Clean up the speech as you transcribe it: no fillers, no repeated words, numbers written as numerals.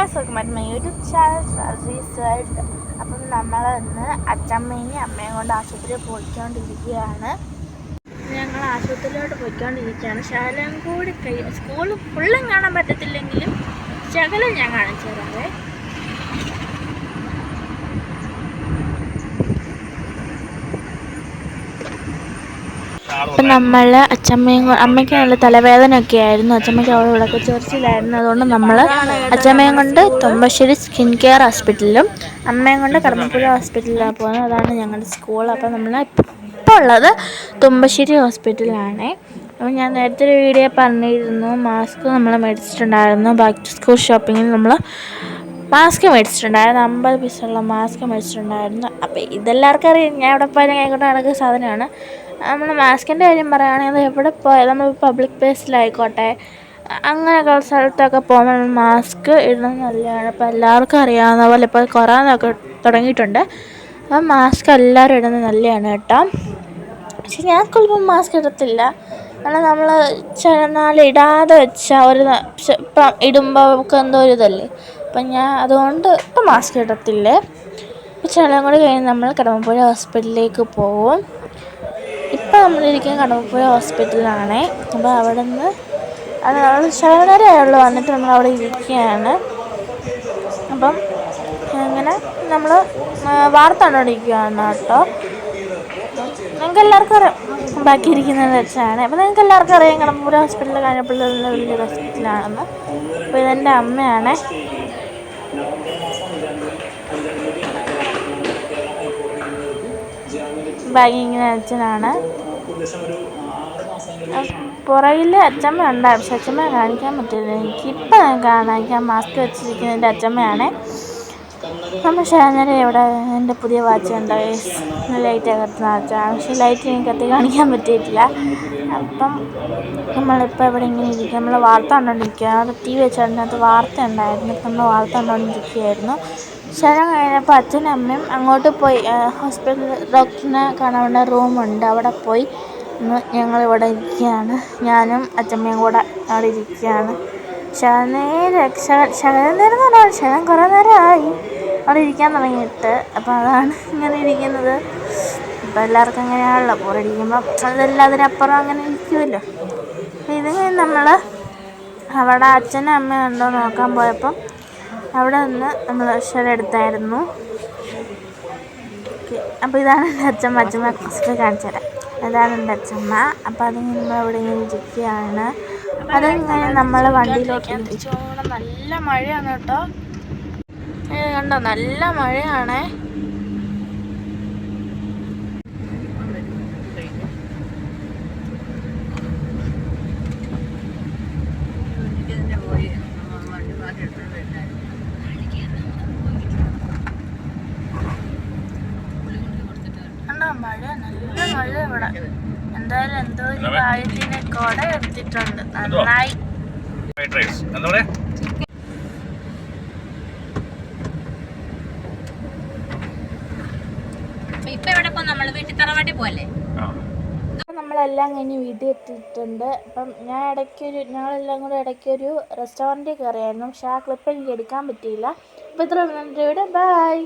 Guys, welcome back to my YouTube channel Shazee's world. അപ്പം നമ്മൾ ഇന്ന് അച്ഛമ്മയും അമ്മയും കൊണ്ട് ആശുപത്രിയിൽ പോയിക്കൊണ്ടിരിക്കുകയാണ്. ഞങ്ങൾ ആശുപത്രിയിലോട്ട് പോയിക്കൊണ്ടിരിക്കുകയാണ്. ശകലം കൂടി സ്കൂൾ ഫുള്ളും കാണാൻ പറ്റത്തില്ലെങ്കിലും ശകലം ഞാൻ കാണിച്ചു തരാവേ. അപ്പം നമ്മൾ അമ്മയ്ക്ക് നല്ല തലവേദനയൊക്കെ ആയിരുന്നു. അച്ഛമ്മയ്ക്ക് അവിടെ ഇവിടെയൊക്കെ ചൊറിച്ചിലായിരുന്നു. അതുകൊണ്ട് നമ്മൾ അച്ഛമ്മയും കൊണ്ട് തുമ്പശ്ശേരി സ്കിൻ കെയർ ഹോസ്പിറ്റലിലും അമ്മയും കൊണ്ട് കടമ്പപ്പുഴ ഹോസ്പിറ്റലിലാണ് പോകുന്നത്. അതാണ് ഞങ്ങളുടെ സ്കൂൾ. അപ്പം നമ്മൾ ഇപ്പോൾ ഉള്ളത് തുമ്പശ്ശേരി ഹോസ്പിറ്റലിലാണേ. അപ്പം ഞാൻ നേരത്തെ ഒരു വീഡിയോ പറഞ്ഞിരുന്നു, മാസ്ക് നമ്മൾ മേടിച്ചിട്ടുണ്ടായിരുന്നു. ബാക്ക് ടു സ്കൂൾ ഷോപ്പിങ്ങിൽ നമ്മൾ മാസ്ക് മേടിച്ചിട്ടുണ്ടായിരുന്നു. 50 പീസുള്ള മാസ്ക് മേടിച്ചിട്ടുണ്ടായിരുന്നു. അപ്പോൾ ഇതെല്ലാവർക്കും അറിയാം, ഞാൻ ഇവിടെ പോയാലും കൈകൊണ്ട് നടക്കുന്ന സാധനമാണ്. നമ്മൾ മാസ്കിൻ്റെ കാര്യം പറയുകയാണെങ്കിൽ എവിടെ പോയാൽ നമ്മൾ പബ്ലിക് പ്ലേസിലായിക്കോട്ടെ അങ്ങനെയൊക്കെ സ്ഥലത്തൊക്കെ പോകുമ്പോൾ മാസ്ക് ഇടുന്നത് നല്ലതാണ്. അപ്പോൾ എല്ലാവർക്കും അറിയാവുന്ന പോലെ ഇപ്പോൾ കൊറോണ ഒക്കെ തുടങ്ങിയിട്ടുണ്ട്. അപ്പം മാസ്ക് എല്ലാവരും ഇടുന്നത് നല്ലതാണ് കേട്ടോ. പക്ഷെ ഞാൻ ചിലപ്പോൾ മാസ്ക് ഇടത്തില്ല. കാരണം നമ്മൾ ചില നാൾ ഇടാതെ വെച്ചാൽ ഇപ്പം ഇടുമ്പോൾ നമുക്ക് എന്തോ ഒരു ഇതല്ലേ. അപ്പം ഞാൻ അതുകൊണ്ട് ഇപ്പം മാസ്ക് ഇടത്തില്ലേ. ചിലം കൂടി കഴിഞ്ഞ് നമ്മൾ കടമ്പപ്പുഴ ഹോസ്പിറ്റലിലേക്ക് പോകും. ഇപ്പം നമ്മളിരിക്കുന്ന കടമ്പപ്പുഴ ഹോസ്പിറ്റലിലാണേ. അപ്പോൾ അവിടെ നിന്ന് ശകലനേരമേ വന്നിട്ട് നമ്മളവിടെ ഇരിക്കുകയാണ്. അപ്പം അങ്ങനെ നമ്മൾ വാർത്ത കണ്ടുകൊണ്ടിരിക്കുകയാണ് കേട്ടോ. നിങ്ങൾക്ക് എല്ലാവർക്കും അറിയാം ബാക്കി ഇരിക്കുന്നത് വെച്ചാണ്. അപ്പോൾ നിങ്ങൾക്ക് എല്ലാവർക്കും അറിയാം കടമ്പപ്പുഴ ഹോസ്പിറ്റലിൽ കാഞ്ഞപ്പള്ളിയിൽ നിന്ന് വലിയൊരു ഹോസ്പിറ്റലാണെന്ന്. അപ്പോൾ ഇതെൻ്റെ അമ്മയാണേ. ബാഗിങ്ങനെ അച്ഛനാണ്. പുറകിൽ അച്ഛമ്മ ഉണ്ടാകും, പക്ഷെ അച്ഛമ്മ കാണിക്കാൻ പറ്റില്ല. എനിക്കിപ്പം കാണിക്കാൻ മാസ്ക് വെച്ചിരിക്കുന്നതിൻ്റെ അച്ഛമ്മയാണേ. പക്ഷേ അന്നേരം ഇവിടെ എൻ്റെ പുതിയ വാച്ച് ഉണ്ട്, ലൈറ്റൊക്കെ കത്തുന്ന വാച്ചാണ്. പക്ഷേ ലൈറ്റ് എനിക്ക് കത്തി കാണിക്കാൻ പറ്റിയിട്ടില്ല. അപ്പം നമ്മളിപ്പോൾ ഇവിടെ ഇങ്ങനെ ഇരിക്കുക, നമ്മൾ വാർത്ത കണ്ടുകൊണ്ടിരിക്കുക. അവിടെ TV വെച്ച് അതിനകത്ത് വാർത്ത ഉണ്ടായിരുന്നു. ഇപ്പം നമ്മൾ വാർത്ത കണ്ടുകൊണ്ടിരിക്കുകയായിരുന്നു. ശരം കഴിഞ്ഞപ്പോൾ അച്ഛനും അമ്മയും അങ്ങോട്ട് പോയി. ഹോസ്പിറ്റലിൽ ഡോക്ടറിനെ കാണാൻ റൂമുണ്ട്, അവിടെ പോയി ഞങ്ങളിവിടെ ഇരിക്കുകയാണ്. ഞാനും അച്ഛമ്മയും കൂടെ അവിടെ ഇരിക്കുകയാണ്. ശകലം നേരം എന്ന് പറഞ്ഞാൽ ശകലം കുറേ നേരമായി അവിടെ ഇരിക്കാൻ തുടങ്ങിയിട്ട്. അപ്പോൾ അതാണ് ഇങ്ങനെ ഇരിക്കുന്നത്. ഇപ്പം എല്ലാവർക്കും അങ്ങനെയാണല്ലോ, പോരടിക്കുമ്പം അതെല്ലാം അതിനപ്പുറം അങ്ങനെ ഇരിക്കുമല്ലോ. അപ്പോൾ ഇത് നമ്മൾ അവിടെ അച്ഛനും അമ്മയും ഉണ്ടോ നോക്കാൻ പോയപ്പം അവിടെ നിന്ന് നമ്മൾ അക്ഷരം എടുത്തായിരുന്നു. അപ്പോൾ ഇതാണ് എൻ്റെ അച്ഛമ്മ. അച്ഛമ്മ ഫസ്റ്റ് കാണിച്ചു തരാം. ഇതാണ് എൻ്റെ അച്ഛമ്മ. അപ്പോൾ അതിങ്ങനെ നമ്മൾ അവിടെ ഇങ്ങനെ ഇരിക്കുകയാണ്. അതിങ്ങനെ നമ്മൾ വണ്ടിയിലോട്ട് നല്ല മഴയാണ് കേട്ടോ. കണ്ടോ, നല്ല മഴയാണേ. മഴ, നല്ല മഴ ഇവിടെ. എന്തായാലും എന്തോ ഒരു കാര്യത്തിന് കൊട എടുത്തിട്ടുണ്ട്, നന്നായി. നമ്മളെല്ലാം കഴിഞ്ഞ് വീട്ടിൽ എത്തിയിട്ടുണ്ട്. അപ്പം ഞങ്ങളെല്ലാം കൂടെ ഇടയ്ക്കൊരു റെസ്റ്റോറൻറ്റിൽ കയറിയായിരുന്നു. പക്ഷെ ആ ക്ലിപ്പ് എനിക്ക് എടുക്കാൻ പറ്റിയില്ല. അപ്പോൾ ഇത്ര ബൈ.